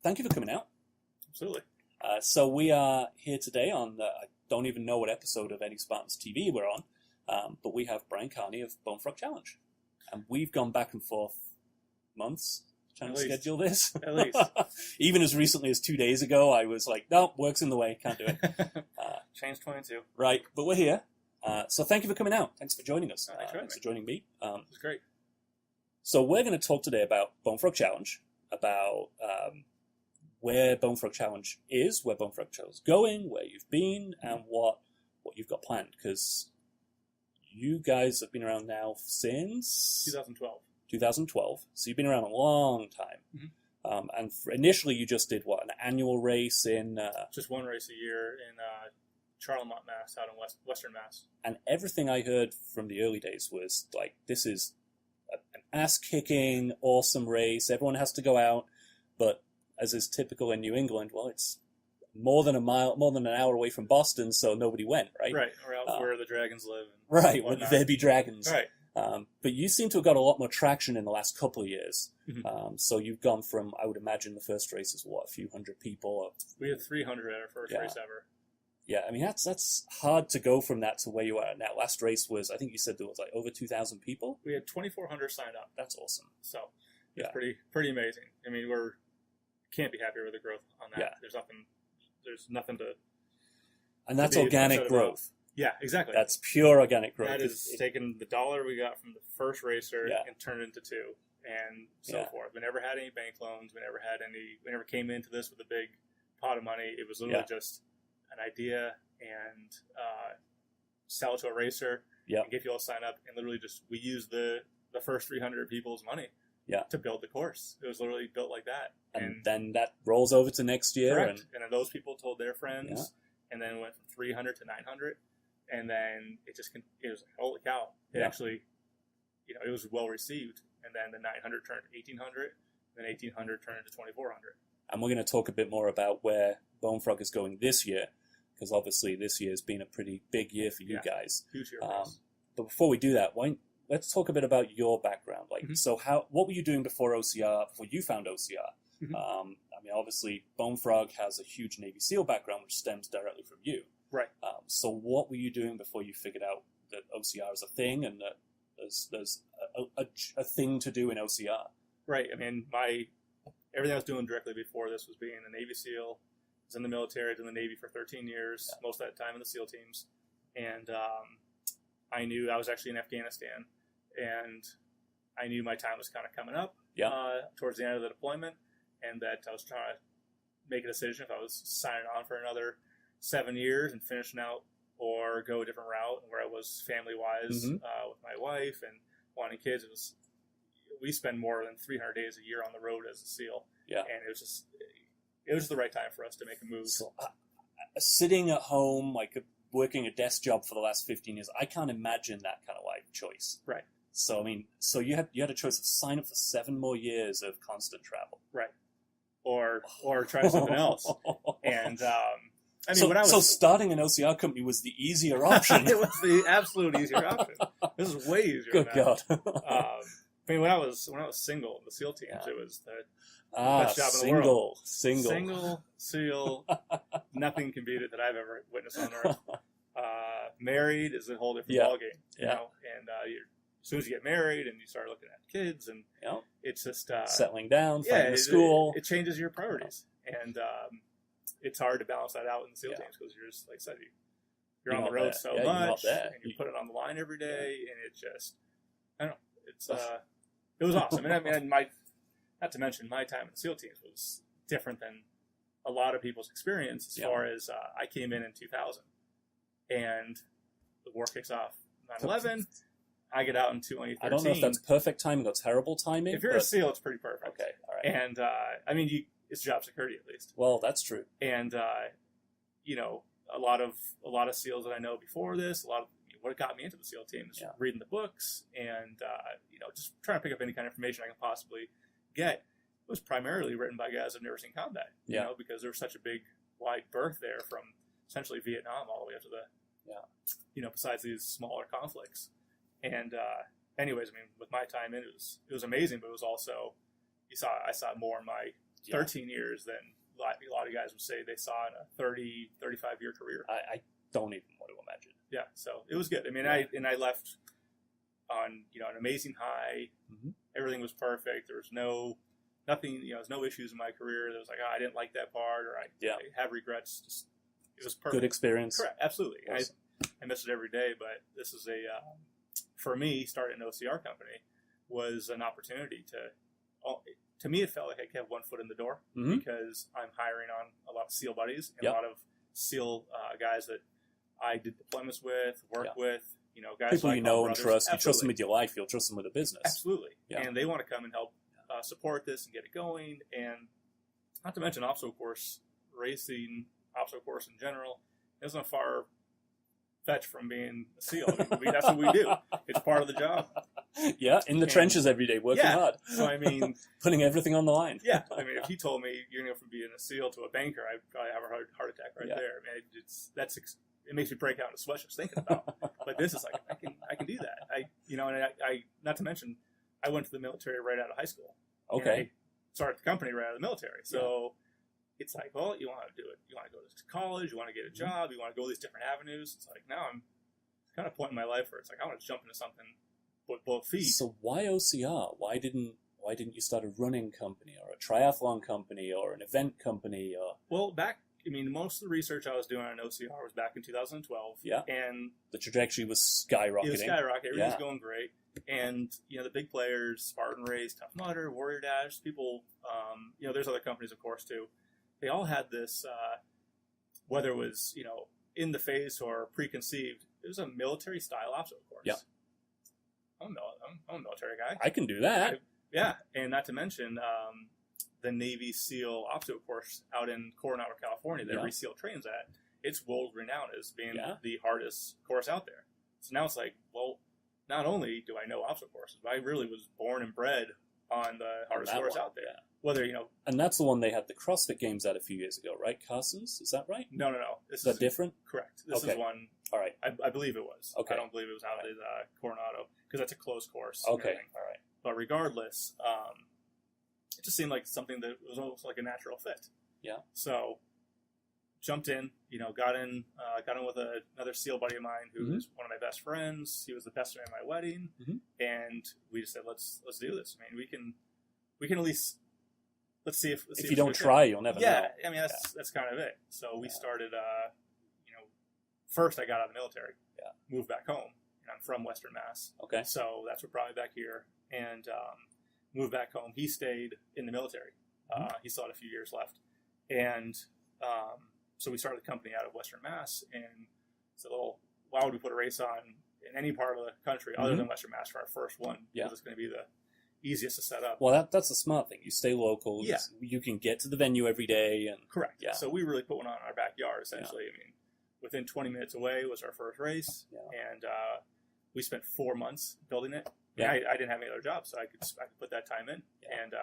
thank you for coming out. Absolutely. So we are here today on, I don't even know what episode of any Spahtens TV we're on, but we have Brian Carney of Bone Frog Challenge. And we've gone back and forth months trying to schedule this. At least. Even as recently as 2 days ago, I was like, no, work's in the way, can't do it. Change 22. Right, but we're here. So thank you for coming out. Thanks for joining us. Thanks for joining me. It's great. So we're going to talk today about Bone Frog Challenge, about where Bone Frog Challenge is, where Bone Frog Challenge is going, where you've been, and what you've got planned. Because you guys have been around now since 2012. 2012. So you've been around a long time. Mm-hmm. And initially you just did, an annual race in... just one race a year in Charlemont, Mass, out in Western Mass. And everything I heard from the early days was, like, this is an ass-kicking, awesome race. Everyone has to go out. But as is typical in New England, well, it's more than an hour away from Boston, so nobody went, right? Right, or out where the dragons live. Right, where there be dragons. Right. But you seem to have got a lot more traction in the last couple of years. Mm-hmm. So you've gone from, I would imagine the first race is, a few hundred people? We had 300 at our first race ever. Yeah, I mean, that's hard to go from that to where you are now. Last race was, I think you said there was like over 2,000 people? We had 2,400 signed up. That's awesome. So it's pretty amazing. I mean, can't be happier with the growth on that. Yeah. There's nothing to... And that's organic growth. Yeah, exactly. That's pure organic growth. That is taking the dollar we got from the first racer and turned it into two, and so forth. We never had any bank loans. We never came into this with a big pot of money. It was literally just an idea and sell it to a racer and get you all signed up. And literally we used the first 300 people's money to build the course. It was literally built like that. And then that rolls over to next year. Correct. And then those people told their friends, and then it went from 300 to 900. And then it was holy cow. It actually, it was well received. And then the 900 turned to 1,800. Then 1,800 turned into 2,400. And we're going to talk a bit more about where Bone Frog is going this year, because obviously this year has been a pretty big year for you guys. Huge year for us. But before we do that, let's talk a bit about your background. Like, so what were you doing before OCR? Before you found OCR? Mm-hmm. I mean, obviously, Bone Frog has a huge Navy SEAL background, which stems directly from you. Right. So what were you doing before you figured out that OCR is a thing and that there's a thing to do in OCR? Right. I mean, everything I was doing directly before this was being a Navy SEAL. I was in the military, I was in the Navy for 13 years, most of that time in the SEAL teams. And I knew I was actually in Afghanistan, and I knew my time was kind of coming up towards the end of the deployment, and that I was trying to make a decision if I was signing on for another 7 years and finishing out, or go a different route where I was family-wise with my wife and wanting kids. We spend more than 300 days a year on the road as a SEAL, and it was the right time for us to make a move. So, sitting at home, like working a desk job for the last 15 years, I can't imagine that kind of life choice. Right. So I mean, you had a choice of sign up for 7 more years of constant travel, right, or try something else, and. I mean, so starting an OCR company was the easier option. It was the absolute easier option. This is way easier. Good God. I mean, when I was single in the SEAL teams, it was the best job in the world. Single SEAL, nothing can beat it that I've ever witnessed on earth. Married is a whole different ballgame, you know. And as soon as you get married and you start looking at kids, and it's just settling down, finding school. It changes your priorities, and it's hard to balance that out in the SEAL teams because you're just, like I said, you're on the road so much, and you put it on the line every day, and it just, I don't know, it was awesome. And I mean, not to mention, my time in the SEAL teams was different than a lot of people's experience as far as I came in 2000, and the war kicks off 9/11. I get out in 2013. I don't know if that's perfect timing or terrible timing. If you're a SEAL, it's pretty perfect. Okay, all right. And I mean, it's job security at least. Well, that's true. And a lot of SEALs that I know before this, what got me into the SEAL team is reading the books and just trying to pick up any kind of information I can possibly get. It was primarily written by guys who've never seen combat, you know, because there was such a big wide berth there from essentially Vietnam all the way up to the besides these smaller conflicts. And anyways, I mean, with my time in, it was amazing, but it was also I saw more in my 13 years than a lot of guys would say they saw in a 30, 35-year career. I don't even want to imagine. Yeah, so it was good. I mean, I left on an amazing high. Mm-hmm. Everything was perfect. There was nothing. There's no issues in my career. There was like, I didn't like that part, or I have regrets. Just it was perfect. Good experience. Correct, absolutely. Awesome. I miss it every day. But this is for me, starting an OCR company was an opportunity to me, it felt like I kept one foot in the door because I'm hiring on a lot of SEAL buddies and a lot of SEAL guys that I did deployments with, work with, guys people like you know and brothers. trust. Absolutely. You trust them with your life. You'll trust them with a business. Absolutely. Yeah. And they want to come and help support this and get it going. And not to mention obstacle course racing, obstacle course in general, isn't far fetched from being a SEAL. I mean, that's what we do. It's part of the job. Yeah, in the trenches every day, working hard. So, I mean... putting everything on the line. Yeah. I mean, if you told me you're going to go from being a SEAL to a banker, I'd probably have a heart attack right there. I mean, it makes me break out into sweat just thinking about it. But this is like, I can do that. I not to mention, I went to the military right out of high school. Okay. I started the company right out of the military. So it's like, well, you want to do it. You want to go to college. You want to get a job. You want to go these different avenues. It's like, now I'm kind of point in my life where it's like, I want to jump into something with both feet. So why OCR? Why didn't you start a running company or a triathlon company or an event company? Well, most of the research I was doing on OCR was back in 2012. Yeah. And the trajectory was skyrocketing. It was skyrocketing. Everything's going great. And, the big players, Spartan Race, Tough Mudder, Warrior Dash, people, there's other companies, of course, too. They all had this, whether it was, in the face or preconceived, it was a military-style obstacle course. Yeah. I'm a military guy. I can do that. And not to mention the Navy SEAL obstacle course out in Coronado, California that every SEAL trains at. It's world renowned as being the hardest course out there. So now it's like, well, not only do I know obstacle courses, but I really was born and bred on the hardest course out there. Yeah. Whether, And that's the one they had the CrossFit Games at a few years ago, right? Carson's? Is that right? No. Is that different? Correct. This is one. All right. I believe it was. Okay. I don't believe it was out in Coronado because that's a closed course. Okay. All right. But regardless, it just seemed like something that was almost like a natural fit. Yeah. So jumped in, got in with another SEAL buddy of mine who was one of my best friends. He was the best man at my wedding, and we just said, let's do this. I mean, we can at least let's see if you don't try, you'll never know. Yeah, I mean that's kind of it. So we started. First I got out of the military. Yeah. Moved back home. And I'm from Western Mass. Okay. So that's what brought me back here, and moved back home. He stayed in the military. He still had a few years left, and so we started the company out of Western Mass. And so, why would we put a race on in any part of the country other than Western Mass for our first one? Because it's going to be the easiest to set up. Well, that's the smart thing. You stay local. Yeah. You can get to the venue every day. And correct. Yeah. So we really put one on in our backyard, essentially. Yeah. I mean, within 20 minutes away was our first race, and we spent 4 months building it. Yeah. I didn't have any other job, so I could put that time in and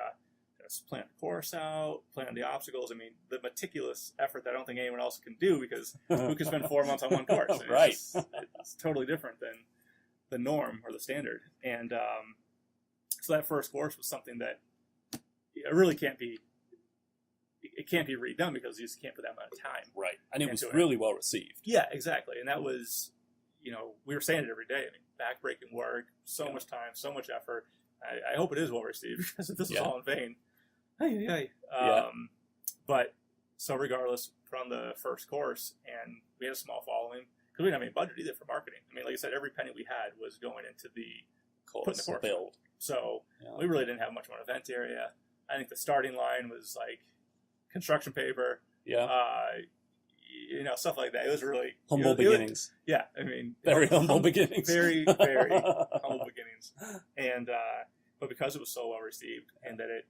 just plan the course out, plan the obstacles. I mean, the meticulous effort that I don't think anyone else can do because who can spend 4 months on one course? Right. It's totally different than the norm or the standard. And so that first course was something that it really can't be. It can't be redone because you just can't put that amount of time. Right. And it was really well received. Yeah, exactly. And that was, we were saying it every day. I mean, backbreaking work, so much time, so much effort. I hope it is well received because if this is all in vain. But so regardless, put on the first course and we had a small following because we didn't have any budget either for marketing. I mean, like I said, every penny we had was going into the course, putting the course build. So we really didn't have much of an event area. I think the starting line was like construction paper, stuff like that. It was really humble beginnings. I mean, very humble beginnings. Very, very humble beginnings. And but because it was so well received, and that it,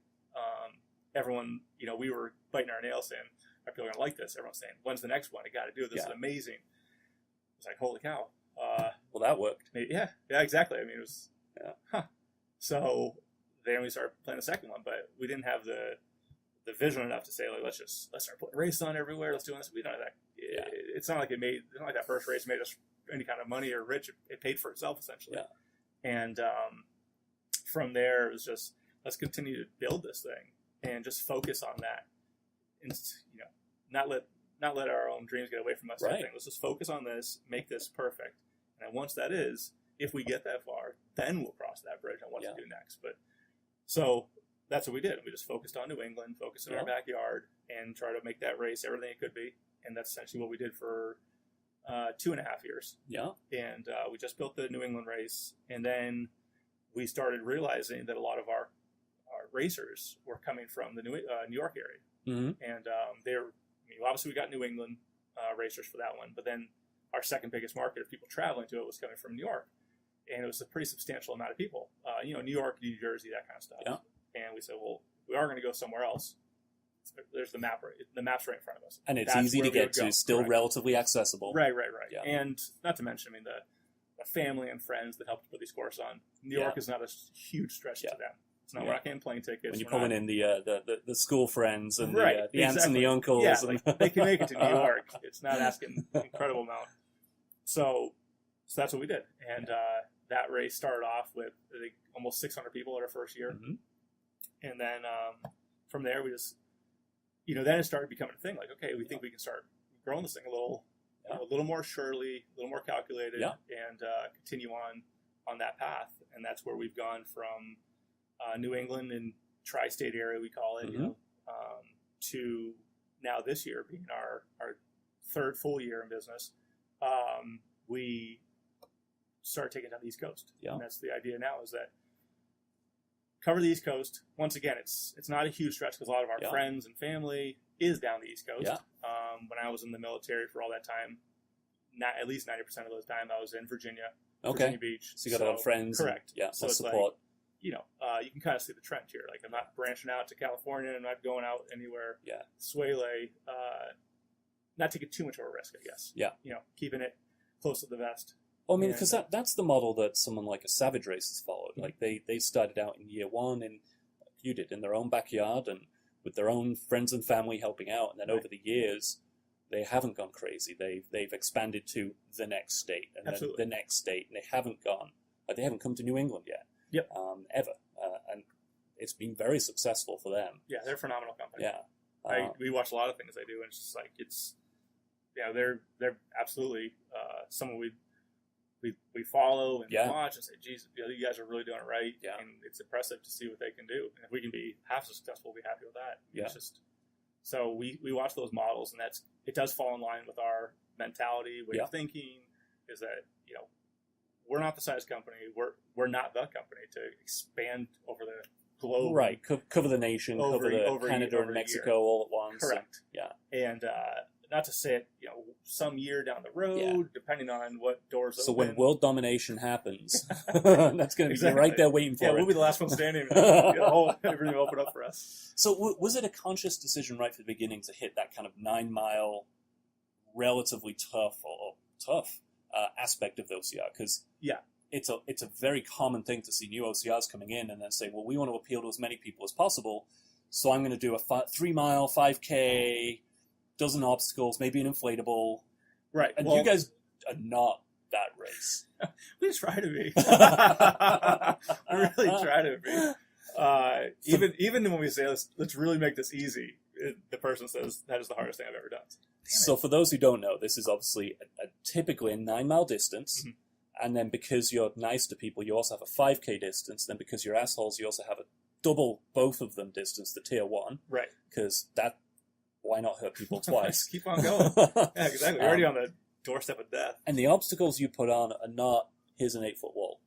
everyone, we were biting our nails saying, "Are people gonna like this?" Everyone's saying, "When's the next one? I got to do it. This is amazing." It's like, holy cow! Well, that worked. Yeah, exactly. I mean, it was. So then we started playing the second one, but we didn't have the vision enough to say, like, let's start putting races on everywhere. Let's do this. We don't have that. It's not like that first race made us any kind of money or rich. It paid for itself essentially. Yeah. And from there, it was just let's continue to build this thing. and just focus on that, and not let our own dreams get away from us. Right. Let's just focus on this, make this perfect, and then once that is, if we get that far, then we'll cross that bridge on what to do next. But so that's what we did. We just focused on New England, focused in our backyard, and try to make that race everything it could be. And that's essentially what we did for 2.5 years. Yeah. And we just built the New England race, and then we started realizing that a lot of our racers were coming from the New York area. Mm-hmm. And obviously we got New England racers for that one, but then our second biggest market of people traveling to it was coming from New York. And it was a pretty substantial amount of people. New York, New Jersey, that kind of stuff. Yeah. And we said, well, we are going to go somewhere else. There's the map. The map's right in front of us. And it's easy to get to, still relatively accessible. Right. Yeah. And not to mention, the family and friends that helped put these courses on. New York is not a huge stretch to them. It's not we're not getting plane tickets. When you're pulling in the school friends and the aunts and the uncles. Yeah, they can make it to New York. It's not asking an incredible amount. So that's what we did. And that race started off with, I think, almost 600 people at our first year. Mm-hmm. And then from there, we just, then it started becoming a thing. Like, okay, we think we can start growing this thing a little more surely, a little more calculated, and continue on that path. And that's where we've gone from New England and tri-state area, we call it, to now this year being our third full year in business. We start taking down the East Coast. Yeah. And that's the idea now, is that cover the East Coast. Once again, it's not a huge stretch because a lot of our friends and family is down the East Coast. Yeah. When I was in the military for all that time, at least 90% of those time, I was in Virginia Beach. So you got a lot of friends. Correct. So support. You can kind of see the trend here. Like, I'm not branching out to California. I'm not going out anywhere. Yeah. Sway, not taking too much of a risk, I guess. Yeah. Keeping it close to the vest. Well, because that's the model that someone like a Savage Race has followed. Like, they started out in year one, and like you did, in their own backyard and with their own friends and family helping out. And then over the years, they haven't gone crazy. They've expanded to the next state and then the next state, and they haven't come to New England yet. Yep. Ever. And it's been very successful for them. Yeah, they're a phenomenal company. Yeah. We watch a lot of things they do, and it's just like, they're absolutely someone we follow and watch and say, geez, you guys are really doing it right. Yeah. And it's impressive to see what they can do. And if we can be half as successful, we'll be happy with that. Yeah. It's just, so we watch those models, and it does fall in line with our mentality, way of thinking, is that, we're not the size company. We're not the company to expand over the globe. Right. Cover the nation, cover Canada and Mexico all at once. Correct. And not to say it, some year down the road, depending on what doors so open. When world domination happens, that's going to be right there waiting for it. We'll be the last one standing. Everything will open up for us. So was it a conscious decision right from the beginning to hit that kind of 9-mile, relatively tough aspect of the OCR? Because it's a very common thing to see new OCRs coming in and then say, well, we want to appeal to as many people as possible, so I'm going to do a 3-mile, 5K, dozen obstacles, maybe an inflatable. Right. And you guys are not that race. We try to be. We really try to be. Even when we say, let's really make this easy, the person says, that is the hardest thing I've ever done. So for those who don't know, this is obviously typically a 9-mile distance. Mm-hmm. And then because you're nice to people, you also have a 5K distance. Then because you're assholes, you also have a double both of them distance, the tier 1. Right. Because why not hurt people twice? Keep on going. Yeah, exactly. We're already on the doorstep of death. And the obstacles you put on are not, here's an 8-foot wall.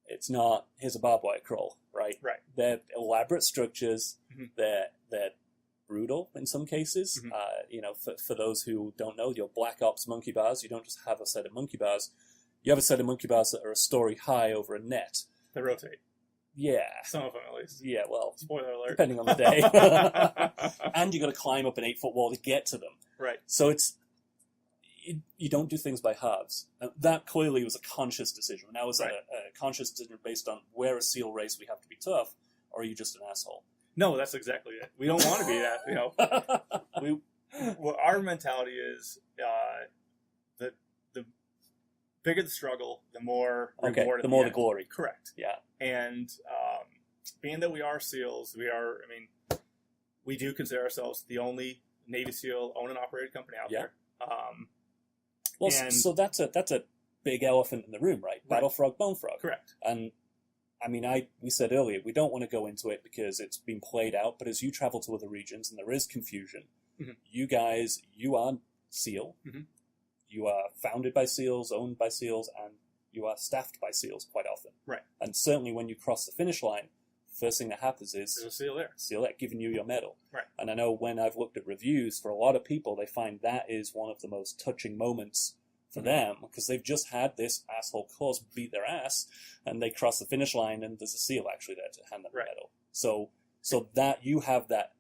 It's not, here's a barbed wire crawl, right? Right. They're elaborate structures. Mm-hmm. They're brutal in some cases. Mm-hmm. For those who don't know, your Black Ops monkey bars, you don't just have a set of monkey bars. You have a set of monkey bars that are a story high over a net. They rotate. Yeah. Some of them, at least. Yeah, well, spoiler alert. Depending on the day. And you got to climb up an 8-foot wall to get to them. Right. So you don't do things by halves. That clearly was a conscious decision. Now, was that a conscious decision based on we're a SEAL race, we have to be tough, or are you just an asshole? No, that's exactly it. We don't want to be that. Our mentality is the bigger the struggle, the more reward. The more the glory. Correct. Yeah. And being that we are SEALs, we do consider ourselves the only Navy SEAL owned and operated company out there. Well, and- so that's a big elephant in the room, right? Battle frog, bone frog. Correct. And I mean, we said earlier, we don't want to go into it because it's been played out, but as you travel to other regions and there is confusion, you guys, you are SEAL, you are founded by SEALs, owned by SEALs, and you are staffed by SEALs quite often. Right. And certainly when you cross the finish line, first thing that happens is There's a SEAL there. SEAL there giving you your medal. Right. And I know when I've looked at reviews, for a lot of people, they find that is one of the most touching moments for them, because they've just had this asshole course beat their ass, and they cross the finish line, and there's a SEAL actually there to hand them the medal. So that you have that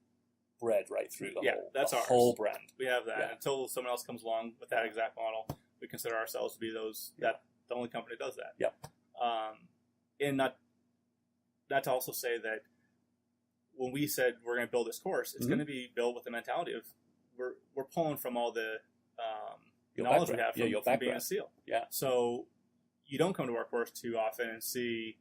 bred right through that's the ours. whole brand. We have that until someone else comes along with that exact model. We consider ourselves to be that the only company that does that. Yep. And not to also say that when we said we're going to build this course, it's going to be built with the mentality of we're pulling from all the knowledge we have from being a SEAL. Yeah. So you don't come to our course too often and see,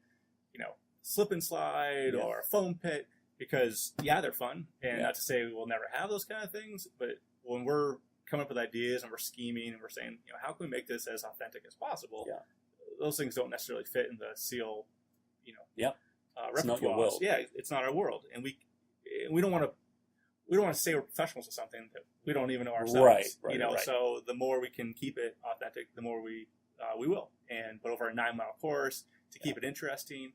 slip and slide or foam pit, because they're fun, and not to say we'll never have those kind of things, but when we're coming up with ideas and we're scheming and we're saying, how can we make this as authentic as possible? Yeah. Those things don't necessarily fit in the SEAL, it's not your world. Yeah, it's not our world, and we don't want to say we're professionals of something that we don't even know ourselves. Right. So the more we can keep it authentic, the more we will. But over a 9-mile course, to keep it interesting,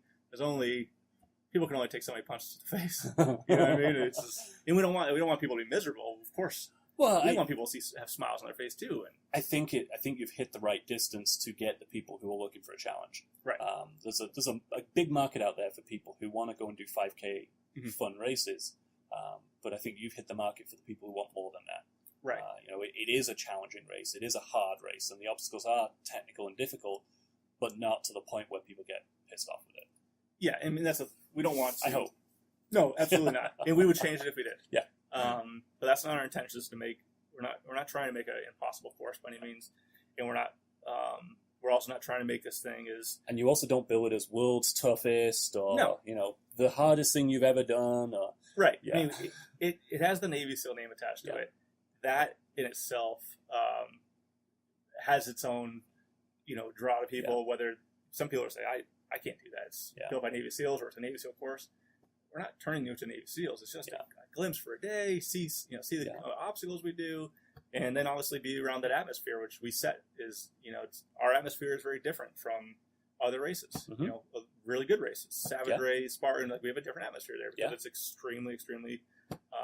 people can only take so many punches to the face. You know what I mean? It's just, and we don't want people to be miserable, of course. Well, we want people to have smiles on their face too. And I think you've hit the right distance to get the people who are looking for a challenge. Right. There's a big market out there for people who want to go and do 5K fun races. But I think you've hit the market for the people who want more than that. Right. It is a challenging race. It is a hard race, and the obstacles are technical and difficult, but not to the point where people get pissed off with it. Yeah, I mean we don't want to. I hope. No, absolutely not. And we would change it if we did. Yeah. But that's not our intention. Is to make we're not trying to make an impossible course by any means, and we're also not trying to make this thing as. And you also don't bill it as world's toughest or the hardest thing you've ever done. Or right. Yeah. I mean, it has the Navy SEAL name attached to it. That in itself has its own draw to people. Whether some people say I can't do that. It's built by Navy SEALs or it's a Navy SEAL course. We're not turning you into Navy SEALs. It's just a glimpse for a day. See the obstacles we do, and then obviously be around that atmosphere, which we set is our atmosphere is very different from other races. Really good races, Savage Race, Spartan. We have a different atmosphere there because it's extremely, extremely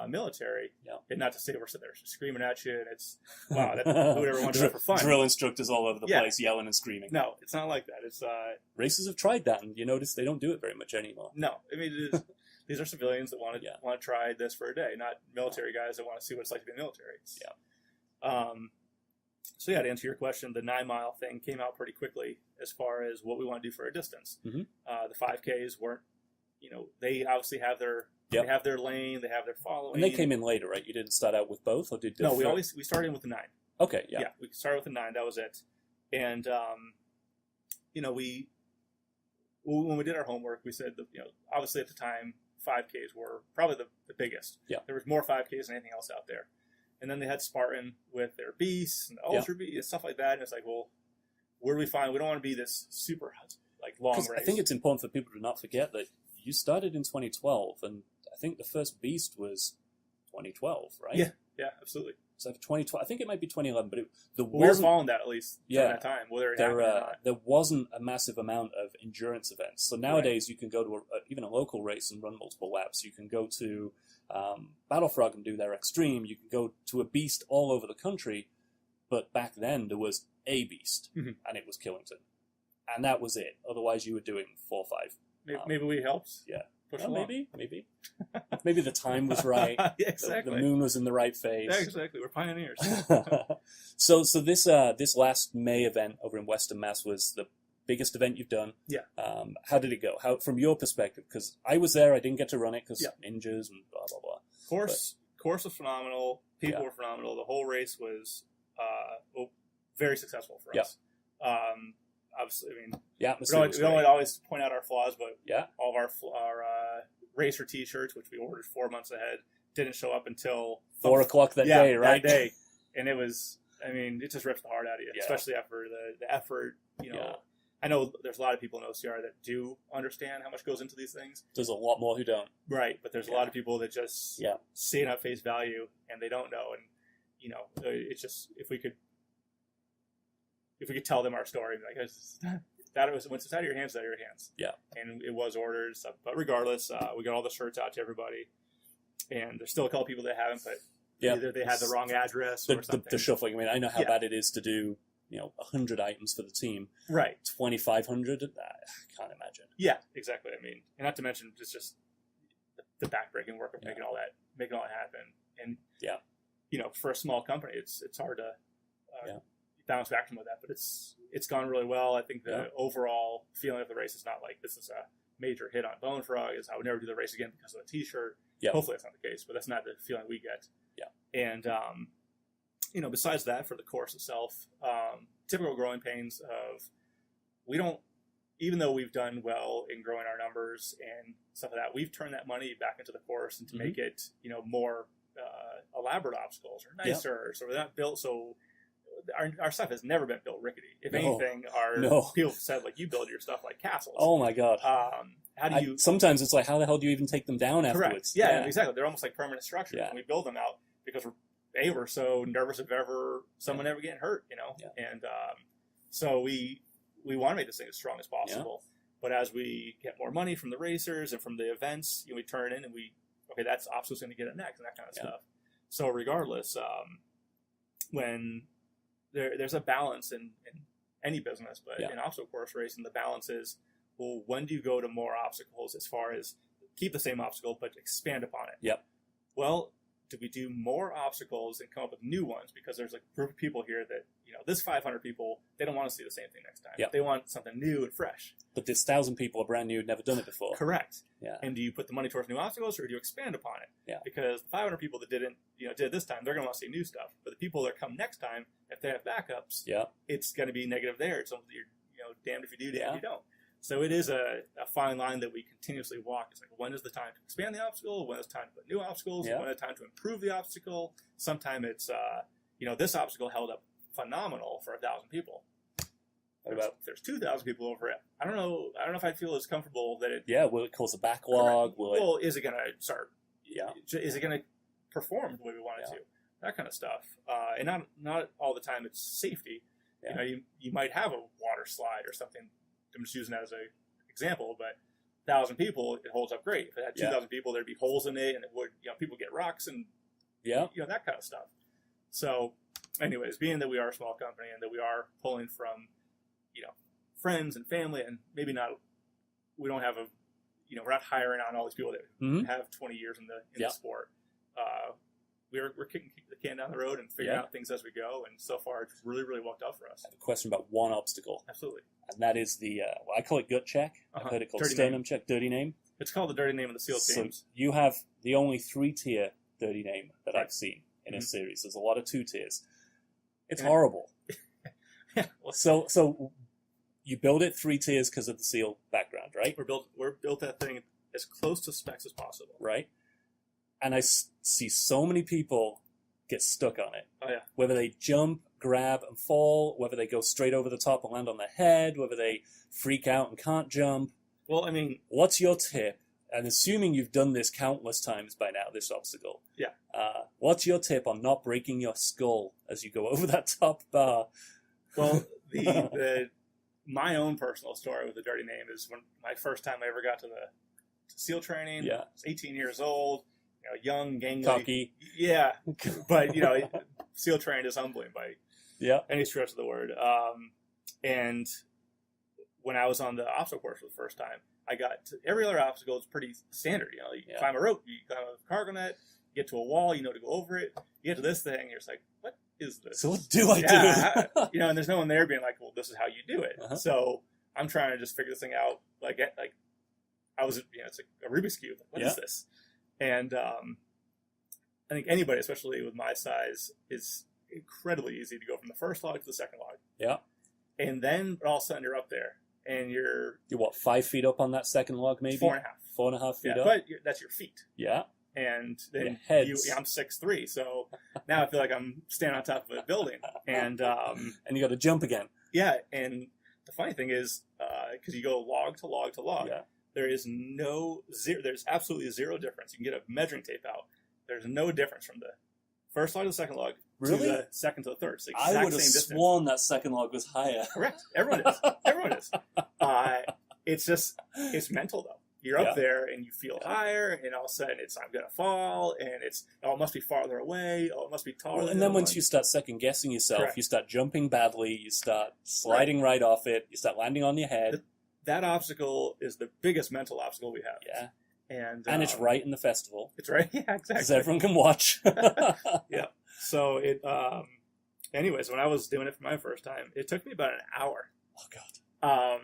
military. And not to say we're sitting there screaming at you, and it's wow, who would ever want to do that for fun? Drill instructors all over the place yelling and screaming. No, it's not like that. It's races have tried that, and you notice they don't do it very much anymore. No, I mean these are civilians that want to try this for a day, not military guys that want to see what it's like to be in the military. So to answer your question, the 9-mile thing came out pretty quickly as far as what we want to do for a distance. The 5Ks weren't, they obviously have their they have their lane, they have their following. And they came in later, right? You didn't start out with both, or did? No, we started in with the 9. Okay, yeah, we started with the 9. That was it, and when we did our homework, we said that obviously at the time 5Ks were probably the biggest. Yeah, there was more 5Ks than anything else out there. And then they had Spartan with their beasts and ultra beasts and stuff like that. And it's like, well, where do we find? We don't want to be this super long race. I think it's important for people to not forget that you started in 2012, and I think the first beast was 2012, right? Yeah, absolutely. So for 2012, I think it might be 2011, but we were following that at least during that time. Whether it happened or not. There wasn't a massive amount of endurance events. So nowadays you can go to even a local race and run multiple laps. You can go to Battle Frog and do their extreme. You can go to a beast all over the country. But back then there was a beast, and it was Killington. And that was it. Otherwise you were doing 4 or 5. Maybe we helped. Yeah. Maybe. Maybe the time was right. Yeah, exactly. The moon was in the right phase. Yeah, exactly. We're pioneers. So this last May event over in Western Mass was the biggest event you've done. Yeah. How did it go? How, from your perspective? Because I was there, I didn't get to run it because ninjas and blah blah blah. Course was phenomenal. People were phenomenal. The whole race was very successful for us. Obviously, I mean, we don't always point out our flaws, but all of our racer T-shirts, which we ordered 4 months ahead, didn't show up until 4 o'clock that day, right? That day. And it was, I mean, it just rips the heart out of you, Yeah. especially after the effort, you know. Yeah. I know there's a lot of people in OCR that do understand how much goes into these things. There's a lot more who don't. Right, but there's a lot of people that just Yeah. see it at face value and they don't know. And, you know, it's just, if we could tell them our story, like, that was, once it's out of your hands, it's out of your hands. Yeah. And it was ordered. So, but regardless, we got all the shirts out to everybody. And there's still a couple people that haven't, but either they had the wrong address or something. The shuffling. I mean, I know how bad it is to do, 100 items for the team. Right. 2,500? I can't imagine. Yeah, exactly. I mean, and not to mention, it's just the backbreaking work of making all that happen. And, for a small company, it's hard to bounce back from that. But it's gone really well. I think the overall feeling of the race is not like this is a major hit on Bone Frog, is I would never do the race again because of the T-shirt. Yeah. Hopefully that's not the case, but that's not the feeling we get. Yeah. And, besides that, for the course itself, typical growing pains of, we don't, even though we've done well in growing our numbers and stuff like that, we've turned that money back into the course and to make it, more elaborate obstacles or nicer. So we're not built so. Our stuff has never been built rickety. If anything, people have said, like, you build your stuff like castles. Oh my god! How do you? Sometimes it's like, how the hell do you even take them down afterwards? Correct. Yeah, exactly. They're almost like permanent structures, Yeah. and we build them out because we're so nervous of someone ever getting hurt, And so we want to make this thing as strong as possible. Yeah. But as we get more money from the racers and from the events, we turn in and that's obstacle's going to get it next and that kind of stuff. So regardless, when there's a balance in any business, but in obstacle course racing, the balance is, well, when do you go to more obstacles as far as keep the same obstacle but expand upon it? Yep. Well, do we do more obstacles and come up with new ones? Because there's a group of people here that, this 500 people, they don't want to see the same thing next time. Yep. They want something new and fresh. But this 1,000 people are brand new, never done it before. Correct. Yeah. And do you put the money towards new obstacles, or do you expand upon it? Yeah. Because the 500 people that did this time, they're going to want to see new stuff. But the people that come next time, if they have backups, it's going to be negative there. It's something you're, damned if you do, damned if you don't. So it is a fine line that we continuously walk. It's like, when is the time to expand the obstacle? When is the time to put new obstacles? When is the time to improve the obstacle? Sometimes it's, this obstacle held up phenomenal for 1,000 people. There's 2,000 people over it. I don't know if I feel as comfortable that it. Yeah. Will it cause a backlog? Is it going to start? Yeah. Is it going to perform the way we want it to? That kind of stuff. And not all the time it's safety. Yeah. You might have a water slide or something. I'm just using that as an example, but 1,000 people, it holds up great. If it had 2,000 people, there'd be holes in it, and it would, people get rocks and that kind of stuff. So, anyways, being that we are a small company and that we are pulling from, friends and family, and maybe not, we don't have we're not hiring on all these people that have 20 years in the sport. We're kicking the can down the road and figuring out things as we go, and so far it's really, really worked out for us. I have a question about one obstacle. Absolutely. And that is the, I call it gut check. I've heard it called sternum check, dirty name. It's called the dirty name of the SEAL teams. So you have the only 3-tier dirty name that I've seen in a series. There's a lot of 2 tiers. It's horrible. So you build it 3 tiers because of the SEAL background, right? We're built that thing as close to specs as possible. Right. And I see so many people get stuck on it. Oh, yeah. Whether they jump, grab, and fall, whether they go straight over the top and land on their head, whether they freak out and can't jump. Well, I mean, what's your tip? And assuming you've done this countless times by now, this obstacle. Yeah. What's your tip on not breaking your skull as you go over that top bar? Well, my own personal story with the dirty name is when my first time I ever got to SEAL training. Yeah. I was 18 years old. Young, gangly. Cocky. Yeah. But, SEAL training is humbling by any stretch of the word. And when I was on the obstacle course for the first time, I got to every other obstacle is pretty standard. You climb a rope, you climb a cargo net, you get to a wall, you know to go over it. You get to this thing, you're just like, what is this? So what do I do? And there's no one there being like, well, this is how you do it. Uh-huh. So I'm trying to just figure this thing out. Like I was, it's like a Rubik's Cube. What is this? And I think anybody, especially with my size, is incredibly easy to go from the first log to the second log. Yeah. And then all of a sudden you're up there, and you're what, 5 feet up on that second log, maybe? 4.5. 4.5 feet up. But that's your feet. Yeah. And Your then heads. I'm 6'3", so now I feel like I'm standing on top of a building. And you got to jump again. yeah, and the funny thing is, because you go log to log to log, Yeah. there's absolutely zero difference. You can get a measuring tape out. There's no difference from the first log to the second log Really? to the second to the third. It's the exact I would have same distance. sworn that second log was higher. Correct. Everyone is. Everyone is. It's mental though. You're up there and you feel higher, and all of a sudden I'm gonna fall, and it must be farther away. Oh, it must be taller. Well, and then once you start second guessing yourself, Correct. you start jumping badly, you start sliding right off it, you start landing on your head. That obstacle is the biggest mental obstacle we have. Yeah. And it's right in the festival. It's right. Yeah, Because exactly. everyone can watch. Yeah. So anyways, when I was doing it for my first time, it took me about an hour. Oh, God.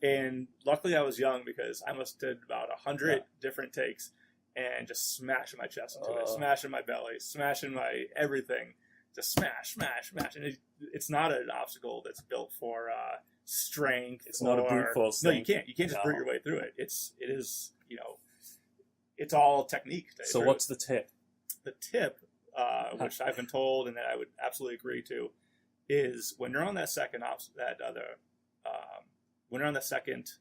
And luckily I was young, because I must have did about 100 different takes and just smashing my chest into it, smashing my belly, smashing my everything, just smash. And it's not an obstacle that's built for strength. It's not a brute force No, thing. you can't just brute your way through it. It is, it's all technique. So what's the tip? The tip, which I've been told, and that I would absolutely agree to, is when you're on that when you're on the second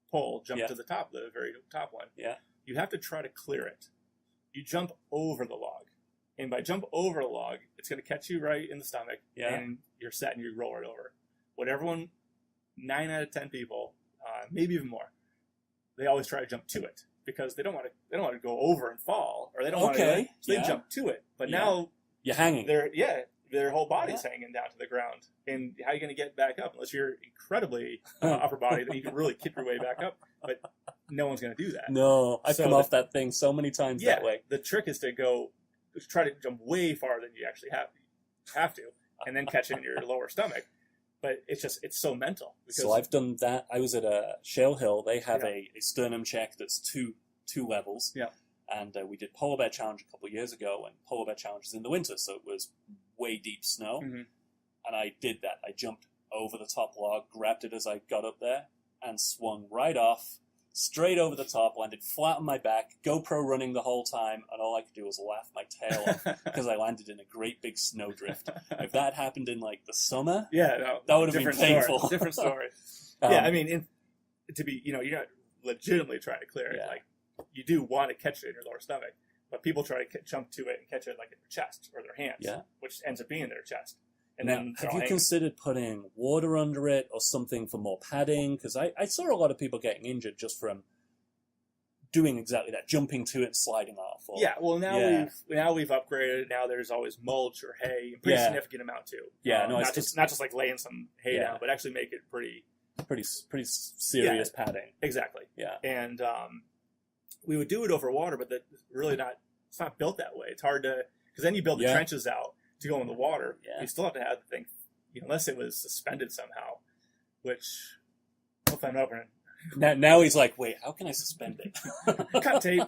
pole, jump to the top, the very top one. Yeah. You have to try to clear it. You jump over the log, and by jump over the log, it's going to catch you right in the stomach, and you're set, and you roll right over. What everyone, 9 out of 10 people, maybe even more, they always try to jump to it, because they don't want to go over and fall, or they don't want to. So they jump to it, but now you're hanging. Their whole body's hanging down to the ground, and how are you going to get back up unless you're incredibly upper body that you can really kick your way back up? But no one's going to do that. No, I've come off that thing so many times that way. The trick is to try to jump way farther than you actually have to, and then catch it in your lower stomach. But it's so mental. So I've done that. I was at a Shale Hill. They have a sternum check that's two levels. Yeah. And we did Polar Bear Challenge a couple of years ago, and Polar Bear Challenge is in the winter, so it was way deep snow. Mm-hmm. And I did that. I jumped over the top log, grabbed it as I got up there, and swung right off, straight over the top, landed flat on my back, GoPro running the whole time, and all I could do was laugh my tail off because I landed in a great big snowdrift. If that happened in like the summer, that would have been painful. Different story. I mean, you're not legitimately trying to clear it. Like, you do want to catch it in your lower stomach, but people try to jump to it and catch it like in their chest or their hands, which ends up being in their chest. And then have you considered putting water under it or something for more padding? Because I saw a lot of people getting injured just from doing exactly that, jumping to it, sliding off. Well, now we've upgraded. Now there's always mulch or hay, a pretty significant amount too. Not just like laying some hay down, but actually make it pretty serious padding. Exactly. Yeah. And we would do it over water, but it's not built that way. It's hard to, because then you build the trenches out to go in the water. You still have to have the thing, unless it was suspended somehow, which if I'm opening. Now he's like, wait, how can I suspend it? cut tape.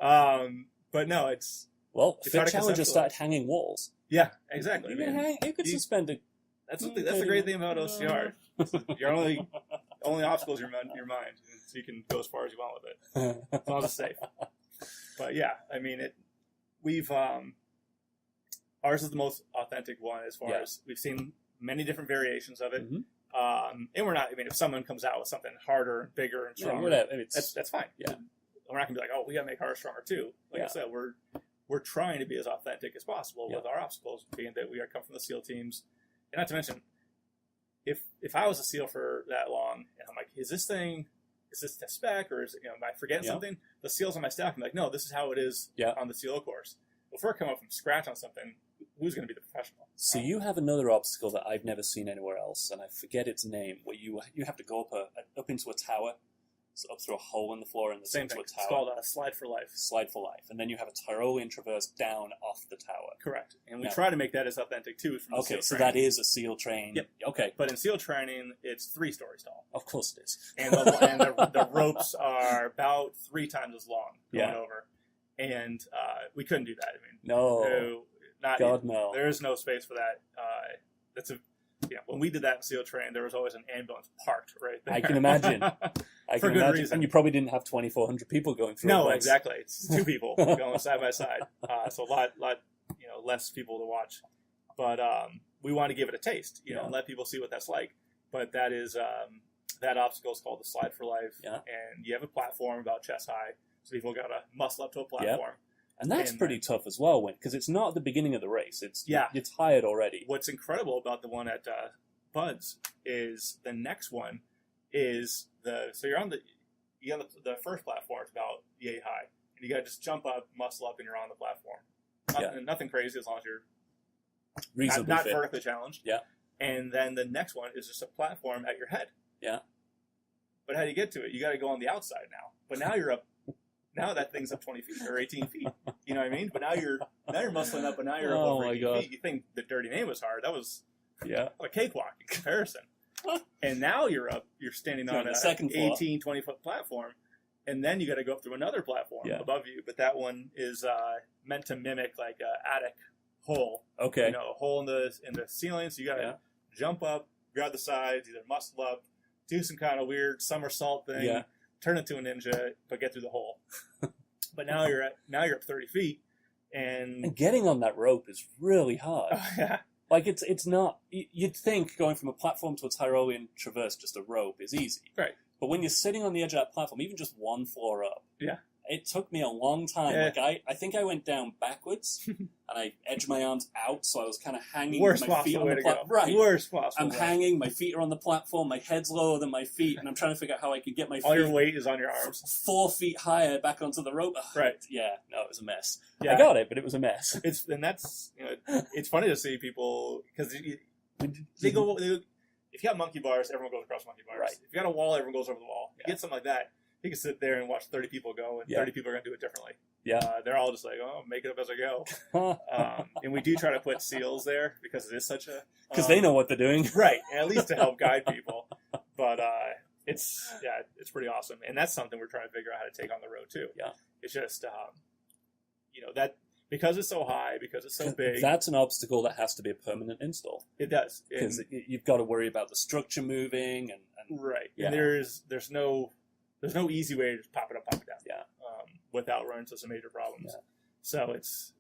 But no, it's Fit Challenger started hanging walls. Yeah, exactly. You could suspend it. That's the great thing about OCR. Your only obstacle is your mind, so you can go as far as you want with it, as long as it's safe. But yeah, I mean, ours is the most authentic one as far as we've seen many different variations of it. Mm-hmm. And we're not. I mean, if someone comes out with something harder and bigger and stronger, that's fine. Yeah, we're not gonna be like, oh, we gotta make ours stronger too. Like I said, we're trying to be as authentic as possible with our obstacles, being that we come from the SEAL teams. And not to mention, if I was a SEAL for that long, and I'm like, is this to spec, or is it, am I forgetting something? The SEALs on my staff can be like, no, this is how it is on the SEAL course. If we're coming up from scratch on something, who's going to be the professional? So you have another obstacle that I've never seen anywhere else, and I forget its name, where you have to go up into a tower, so up through a hole in the floor, and same into thing. a tower. It's called Slide for Life. Slide for Life, and then you have a Tyrolean traverse down off the tower. Correct, and we try to make that as authentic too. From SEAL so training. that is a SEAL train. Yep. Okay, but in SEAL training, it's 3 stories tall. Of course it is. And the ropes are about 3 times as long going over, and we couldn't do that. I mean, no. There is no space for that. When we did that in SEAL training, there was always an ambulance parked right there. I can imagine. I For can good imagine. reason. And you probably didn't have 2,400 people going through. No, it exactly. It's two people going side by side, so a lot, less people to watch. But we want to give it a taste, and let people see what that's like. But that is that obstacle is called the Slide for Life, and you have a platform about chest high, so people got to muscle up to a platform. Yep. And that's pretty tough as well, because it's not at the beginning of the race. It's tired already. What's incredible about the one at Buds is the next one is so you're on the first platform. It's about yay high, and you got to just jump up, muscle up, and you're on the platform. Nothing crazy as long as you're reasonably not fit. vertically challenged. Yeah. And then the next one is just a platform at your head. Yeah. But how do you get to it? You got to go on the outside now. But now you're up. Now that thing's up 20 feet or 18 feet. You know what I mean? But now you're muscling up, and now you're up over 18 feet. You think the dirty name was hard? That was a cakewalk in comparison. And now you're standing on a second 18, 20-foot platform, and then you got to go up through another platform above you. But that one is meant to mimic like an attic hole. Okay. A hole in the ceiling, so you got to jump up, grab the sides, either muscle up, do some kind of weird somersault thing, turn into a ninja, but get through the hole. But now you're up 30 feet, and getting on that rope is really hard. Oh, yeah. Like, it's not... You'd think going from a platform to a Tyrolean traverse, just a rope, is easy. Right. But when you're sitting on the edge of that platform, even just one floor up, it took me a long time. Yeah. Like, I think I went down backwards, and I edged my arms out, so I was kind of hanging with my feet on the platform. Right. Worst possible. I'm hanging, my feet are on the platform, my head's lower than my feet, and I'm trying to figure out how I could get my feet... All your weight is on your arms. 4 feet higher back onto the rope. Right. Yeah, no, it was a mess. Yeah. I got it, but it was a mess. It's funny to see people, because they go... If you got monkey bars, everyone goes across monkey bars. Right. If you got a wall, everyone goes over the wall. You get something like that, you can sit there and watch 30 people go, and 30 people are going to do it differently. Yeah. They're all just like, make it up as I go. And we do try to put seals there, because it is such a... Because they know what they're doing. Right, and at least to help guide people. But it's pretty awesome. And that's something we're trying to figure out how to take on the road, too. Yeah. It's just, that... Because it's so high, because it's so big. That's an obstacle that has to be a permanent install. It does. Because you've got to worry about the structure moving. and right. Yeah. And there's no easy way to just pop it up, pop it down. Yeah. Without running into some major problems. Yeah. So it's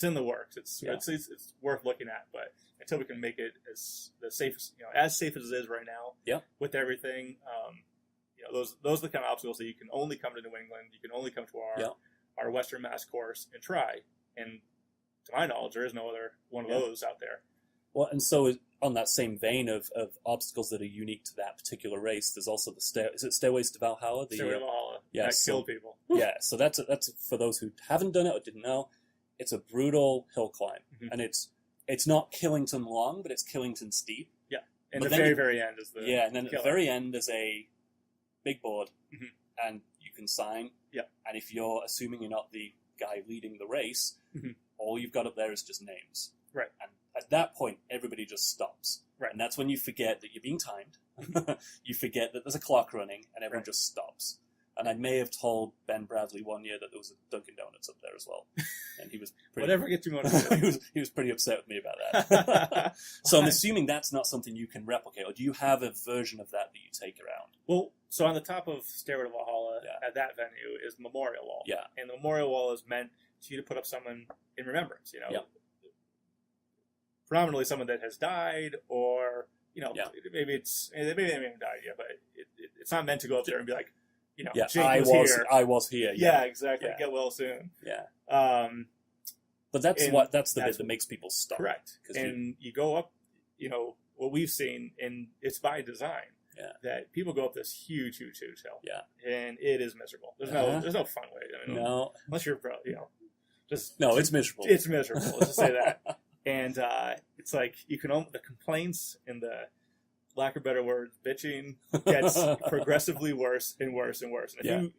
in the works. It's worth looking at, but until we can make it as safe as it is right now. Yeah. With everything, those are the kind of obstacles that you can only come to New England. You can only come to our Western Mass course and try. And to my knowledge, there is no other one of those out there. Well, and so on that same vein of obstacles that are unique to that particular race, there's also is it Stairways to Valhalla? Stairway to Valhalla. That killed people. Yeah, so that's for those who haven't done it or didn't know, it's a brutal hill climb. Mm-hmm. And it's not Killington long, but it's Killington steep. Yeah, and the very end is the and then at the very end is a big board, and you can sign. Yeah. And if you're assuming you're not the guy leading the race, all you've got up there is just names. Right. And at that point, everybody just stops. Right. And that's when you forget that you're being timed. You forget that there's a clock running, and everyone just stops. And I may have told Ben Bradley one year that there was a Dunkin' Donuts up there as well. And he was pretty... Whatever gets you motivated. he was pretty upset with me about that. So I'm assuming that's not something you can replicate, or do you have a version of that you take around? Well, so on the top of Stairway to Valhalla at that venue is the Memorial Wall. Yeah. And the Memorial Wall is meant to put up someone in remembrance, Predominantly someone that has died, or, maybe they haven't died yet, but it's not meant to go up there and be like, Jake I was here. Yeah, exactly. Yeah. Get well soon. Yeah. But that's the bit that makes people stop. Correct. And you go up, what we've seen, and it's by design. Yeah. That people go up this huge hill. Yeah. And it is miserable. There's no fun way. No. Unless you're it's miserable. It's miserable. Let's just say that. And it's like the complaints and the lack of better words, bitching gets progressively worse and worse and worse. And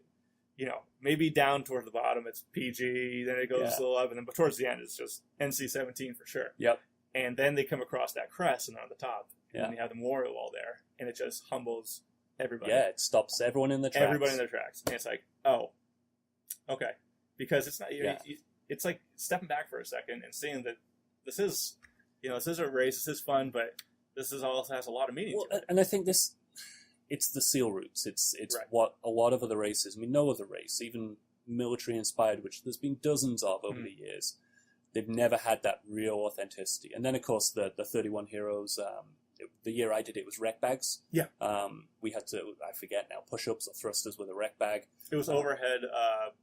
if maybe down toward the bottom it's PG, then it goes to 11, but towards the end it's just NC-17 for sure. Yep. And then they come across that crest and they're on the top. Yeah. And you have the Memorial Wall there, and it just humbles everybody. Yeah, it stops everyone in the tracks. Everybody in their tracks. And it's like, oh, okay. Because it's not, it's like stepping back for a second and seeing that this is a race, this is fun, but this also has a lot of meaning to it. And I think it's the SEAL roots. It's Right. what a lot of other races, I mean, no other race, even military inspired, which there's been dozens of over the years, they've never had that real authenticity. And then, of course, the 31 Heroes, the year I did it was rec bags. Yeah. We had to, I forget now, push-ups or thrusters with a rec bag. It was overhead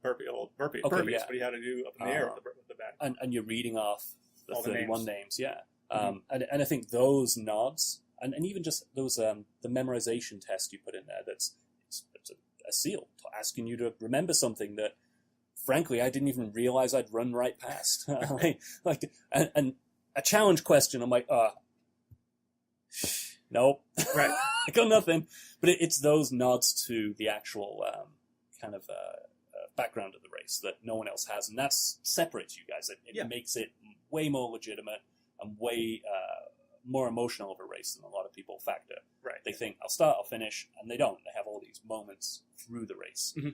burpees, Okay, but yeah. you had to do up in the air with the bag. And you're reading off the All the 31 names, yeah. And I think those nods, and even just those the memorization test you put in there, it's a SEAL asking you to remember something that, frankly, I didn't even realize I'd run right past. and a challenge question, I'm like, nope. Right. I got nothing. But it's those nods to the actual kind of background of the race that no one else has, and that separates you guys. It makes it way more legitimate and way more emotional of a race than a lot of people factor. Right. They think, I'll start, I'll finish, and they don't. They have all these moments through the race. Mm-hmm.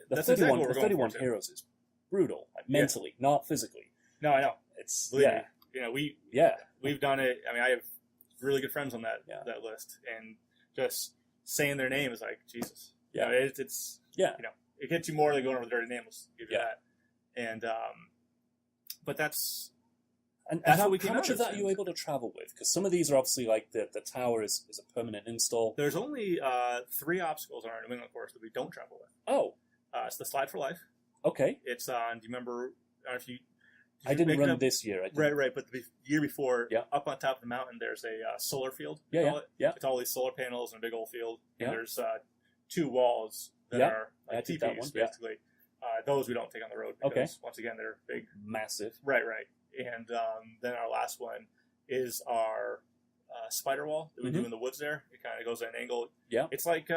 The That's 31, exactly what we're the going 31 for, Heroes is brutal, mentally, not physically. No, I know. It's Believe me, you know, we've done it. I mean, I have really good friends on that list, and just saying their name is like Jesus. Yeah, you know, it's you know, it gets you more than going over the dirty name. Let's give you that. And but that's how we came how much out of that are you able to travel with? Because some of these are obviously like the tower is a permanent install. There's only 3 obstacles on our New England course that we don't travel with. Oh, it's the Slide for Life. Okay. It's on. Do you remember? I don't know if you. I didn't run this year. Right. But the year before, up on top of the mountain, there's a solar field. Yeah. It's all these solar panels and a big old field. And Yeah. there's 2 walls that are like I did that one, teepees, basically. Those we don't take on the road because, once again, they're big. Massive. Right. And then our last one is our spider wall that we do in the woods there. It kind of goes at an angle. Yeah. It's like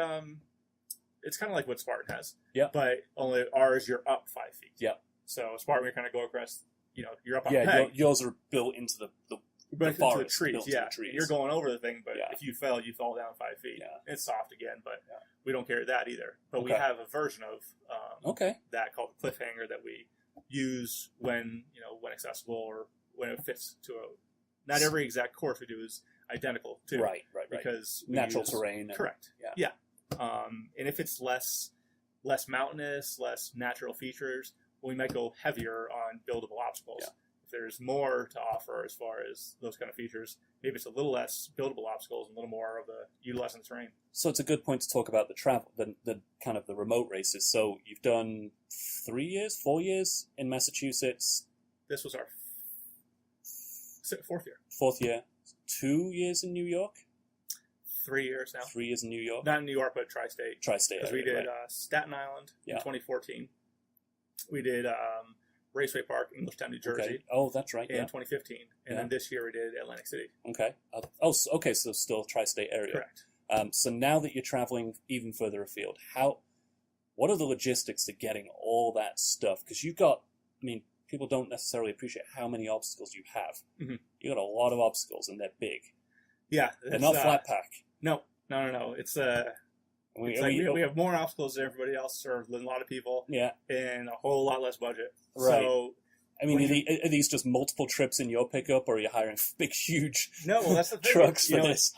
it's kind of like what Spartan has. Yeah. But only ours, you're up 5 feet. Yeah. So Spartan, we kind of go across. You know, you're up on a peg. Yours are built into the forest, trees. Yeah, you're going over the thing, but if you fell, you fall down 5 feet. Yeah. It's soft again, but we don't carry that either. But we have a version of that called the cliffhanger that we use when accessible or when it fits to a. Not every exact course we do is identical too. Right. Because natural terrain. Correct. Yeah. And if it's less mountainous, less natural features, we might go heavier on buildable obstacles. Yeah. If there's more to offer as far as those kind of features, maybe it's a little less buildable obstacles and a little more of the utilizing the terrain. So it's a good point to talk about the travel, the kind of the remote races. So you've done 4 years in Massachusetts. This was our 4th year. 4th year. 2 years in New York. 3 years now. 3 years in New York. Not in New York, but tri-state. Tri-state. Because we did Staten Island in 2014. We did Raceway Park, Englishtown, New Jersey. Okay. Oh, that's right. In 2015. And then this year we did Atlantic City. Okay. Okay, so still tri-state area. Correct. So now that you're traveling even further afield, what are the logistics to getting all that stuff? Because people don't necessarily appreciate how many obstacles you have. Mm-hmm. You got a lot of obstacles, and they're big. Yeah. They're not flat pack. No. It's we have more obstacles than everybody else, or than a lot of people. Yeah. And a whole lot less budget. Right. So, are these just multiple trips in your pickup, or are you hiring big, huge that's the thing. trucks for this?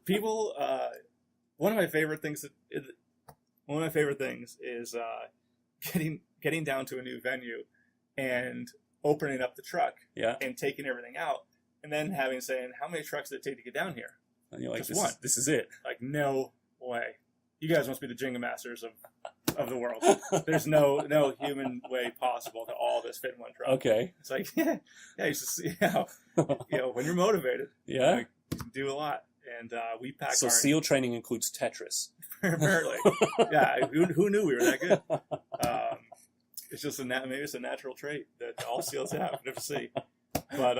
People, one of my favorite things is getting down to a new venue and opening up the truck and taking everything out, and then saying, how many trucks did it take to get down here? And you're like, just one. This is it. Like, no way. You guys must be the Jenga masters of the world. There's no human way possible to all this fit in one truck. Okay. It's like, you just see how, when you're motivated, you can do a lot. And we pack So SEAL training includes Tetris. Apparently. Who knew we were that good? It's just maybe it's a natural trait that all SEALs have. Never see. But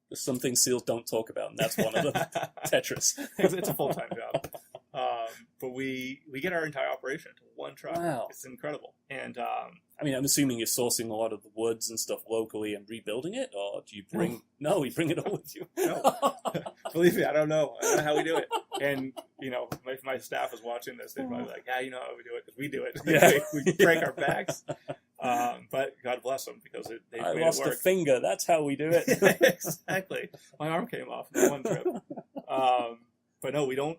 there's some things SEALs don't talk about, and that's one of them. Tetris. It's a full-time job. But we get our entire operation to one truck. Wow. It's incredible. And I'm assuming you're sourcing a lot of the woods and stuff locally and rebuilding it, or do you bring... No, you bring it all with you. No. Believe me, I don't know. I don't know how we do it. And, if my staff is watching this, they're probably like, you know how we do it, because we do it. Yeah. we break our backs. But God bless them, because they made lost it work. A finger. That's how we do it. Exactly. My arm came off in one trip. But no, we don't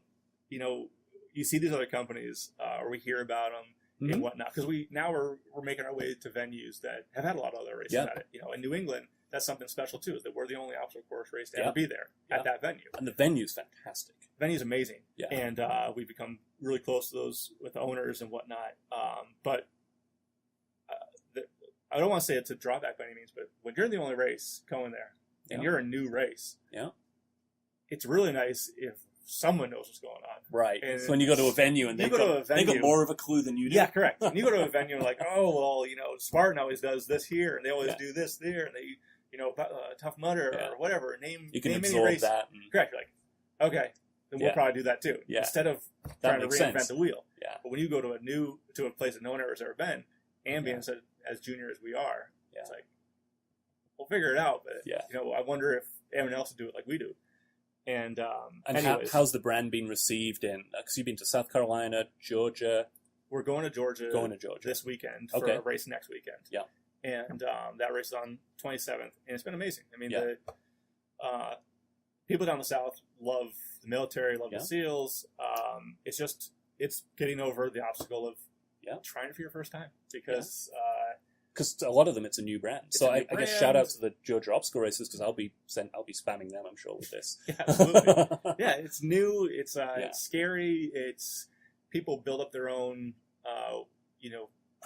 you see these other companies, or we hear about them and whatnot, because we're making our way to venues that have had a lot of other races at it. In New England, that's something special too, is that we're the only obstacle course race to ever be there at that venue. And the venue's fantastic. The venue's amazing. Yeah. And we've become really close to those with the owners and whatnot. But I don't want to say it's a drawback by any means, but when you're the only race going there and you're a new race, it's really nice if someone knows what's going on. Right. And so when you go to a venue and they got more of a clue than you do. Yeah, correct. When you go to a venue and like, oh, well, Spartan always does this here, and they always do this there, and they, Tough Mudder or whatever, you can name absorb any race. that. Correct. You're like, okay, then we'll probably do that too. Yeah. Instead of trying to reinvent the wheel. Yeah. But when you go to a place that no one has ever been, and being as junior as we are, it's like, we'll figure it out. But, I wonder if anyone else will do it like we do. And how's the brand been received because you've been to South Carolina, Georgia? We're going to Georgia this weekend for a race next weekend. Yeah. And that race is on 27th, and it's been amazing. I mean, the people down the South love the military, love the SEALs. It's getting over the obstacle of trying it for your first time, because a lot of them, it's a new brand. So I guess shout out to the Georgia obstacle races, because I'll be spamming them, I'm sure, with this. Yeah, absolutely. It's new. It's scary. It's people build up their own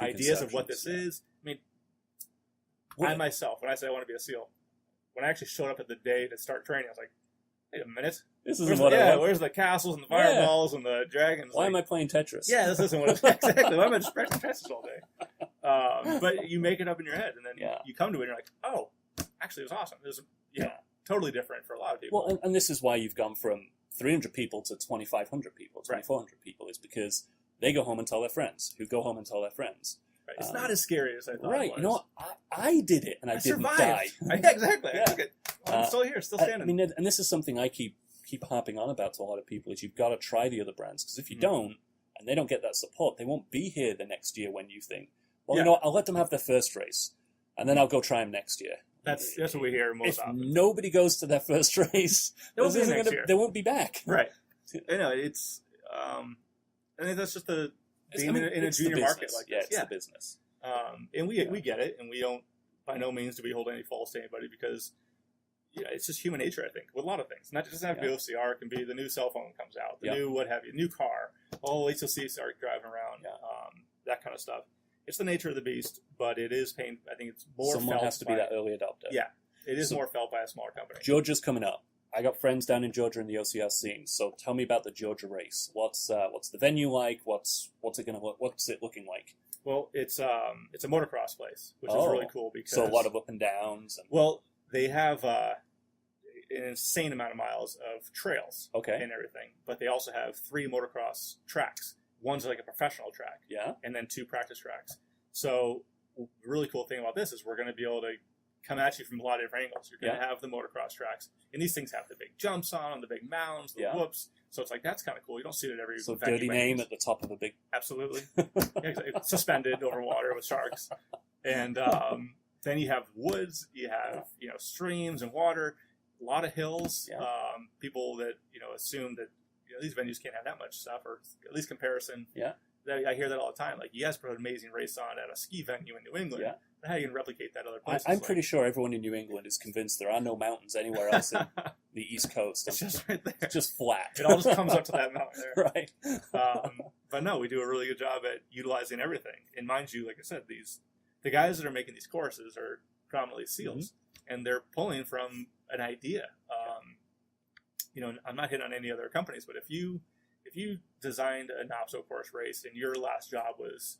ideas of what this is. I mean, I myself, when I say I want to be a SEAL, when I actually showed up at the day to start training, I was like, wait a minute. This isn't what I want. Where's the castles and the fireballs and the dragons? Why am I playing Tetris? Yeah, this isn't what it's exactly. Why am I just pressing Tetris all day? But you make it up in your head, and then you come to it, and you're like, oh, actually, it was awesome. It was totally different for a lot of people. Well, and this is why you've gone from 300 people to 2,500 people, 2,400 people, is because they go home and tell their friends, who go home and tell their friends. Right. It's not as scary as I thought it was. You know what? I did it, and I didn't survived. Die. Exactly. I took it. I'm still here, still standing. I mean, and this is something I keep harping on about to a lot of people, is you've got to try the other brands, because if you don't, and they don't get that support, they won't be here the next year when you think, well, you know what, I'll let them have their first race, and then I'll go try them next year. That's what we hear most often. If nobody goes to their first race, they won't be back. Right. It's, I think that's just being in a junior market like this. It's the business. And we get it, and we don't, by no means do we hold any faults to anybody, because it's just human nature, I think, with a lot of things. Not just have to be OCR, it can be the new cell phone comes out, the new what have you, new car. Oh, wait till start driving around, that kind of stuff. It's the nature of the beast, but it is pain. I think it's more Someone felt has to be that early adopter. Yeah, it is more felt by a smaller company. Georgia's coming up. I got friends down in Georgia in the OCR scene, so tell me about the Georgia race. What's the venue like? What's it looking like? Well, it's a motocross place, which is really cool, because so a lot of up and downs. Well, they have an insane amount of miles of trails, and everything, but they also have 3 motocross tracks. One's like a professional track, and then 2 practice tracks. So the really cool thing about this is we're going to be able to come at you from a lot of different angles. You're going to have the motocross tracks, and these things have the big jumps on, the big mounds, the whoops. So it's like, that's kind of cool. You don't see it at every So dirty name at the top of a big... Absolutely. Suspended over water with sharks. And then you have woods, you have streams and water, a lot of hills. People that assume that these venues can't have that much stuff, or at least comparison. I hear that all the time. Like, you guys put an amazing race on at a ski venue in New England. How are you going to replicate that other places? I'm pretty sure everyone in New England is convinced there are no mountains anywhere else in the East Coast. It's just right there. It's just flat. It all just comes up to that mountain there. Right. But no, we do a really good job at utilizing everything. And mind you, like I said, the guys that are making these courses are predominantly SEALs, and they're pulling from an idea. I'm not hitting on any other companies, but if you designed an obstacle course race and your last job was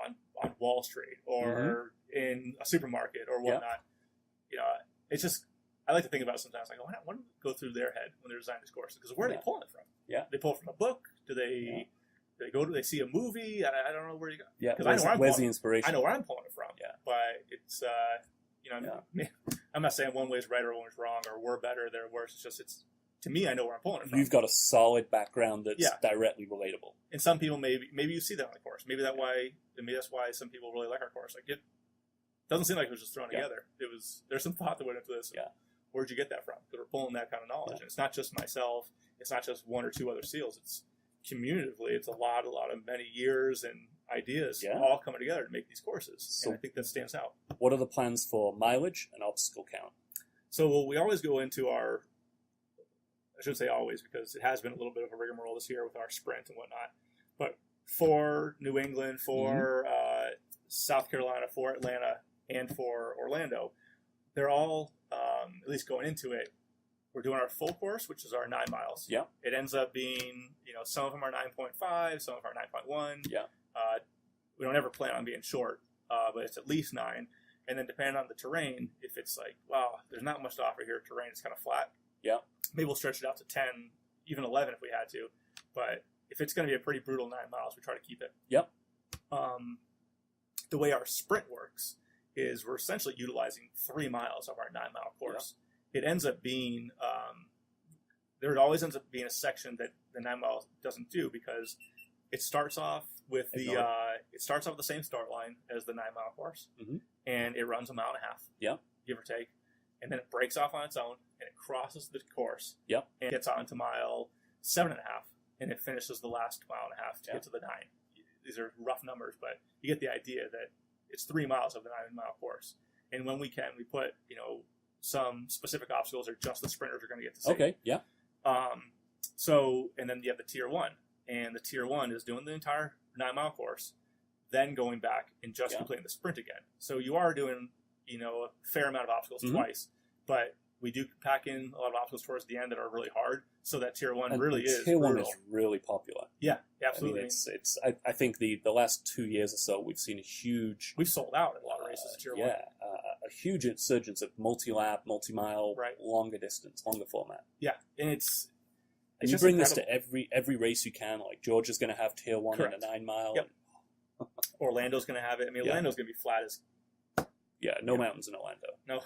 on Wall Street or in a supermarket or whatnot, it's just, I like to think about it sometimes, like, what do go through their head when they're designing these courses? Because where are they pulling it from? They pull it from a book? Do they do they see a movie? I don't know where you go. Yeah, where's the inspiration? I know where I'm pulling it from. But it's I'm not saying one way is right or one way is wrong, or we're better, they're worse. It's just to me, I know where I'm pulling it from. You've got a solid background that's directly relatable. And some people maybe you see that on the course. Maybe that's why some people really like our course. Like, it doesn't seem like it was just thrown together. There's some thought that went into this. where'd you get that from? Because we're pulling that kind of knowledge. Yeah. And it's not just myself. It's not just one or two other SEALs. It's cumulatively, it's a lot of many years and ideas all coming together to make these courses. So and I think that stands out. what are the plans for mileage and obstacle count? So we always go into our, I shouldn't say always because it has been a little bit of a rigmarole this year with our sprint and whatnot. But for New England, for South Carolina, for Atlanta, and for Orlando, they're all, at least going into it, we're doing our full course, which is our 9 miles. Yeah. It ends up being, some of them are 9.5, some of them are 9.1. Yeah. We don't ever plan on being short, but it's at least 9. And then depending on the terrain, if it's like, wow, there's not much to offer here, terrain is kind of flat. Yeah. Maybe we'll stretch it out to 10, even 11 if we had to. But if it's going to be a pretty brutal 9 miles, we try to keep it. Yep. The way our sprint works is we're essentially utilizing 3 miles of our 9-mile course. Yep. It ends up being, there always ends up being a section that the 9 miles doesn't do because it starts off with the same start line as the 9-mile course, and it runs a mile and a half, give or take, and then it breaks off on its own and it crosses the course, and gets on to mile 7.5, and it finishes the last mile and a half to get to the 9. These are rough numbers, but you get the idea that it's 3 miles of the 9-mile course, and when we can, we put some specific obstacles that just the sprinters are going to get to see. Okay, yeah. So, and then you have the tier 1. And the tier 1 is doing the entire 9-mile course, then going back and just completing the sprint again. So you are doing, a fair amount of obstacles twice, but we do pack in a lot of obstacles towards the end that are really hard. So that tier 1 really is tier brutal. 1 is really popular. Yeah, absolutely. I mean, I think the last 2 years or so, we've seen a huge... We've sold out at a lot of races tier 1. Yeah, a huge insurgence of multi-lap, multi-mile, longer distance, longer format. Yeah, and it's and you bring this to every race you can. Like Georgia's going to have tier 1 in a 9-mile. Yep. Orlando's going to have it. I mean, Orlando's going to be flat as... Yeah, no mountains in Orlando. No.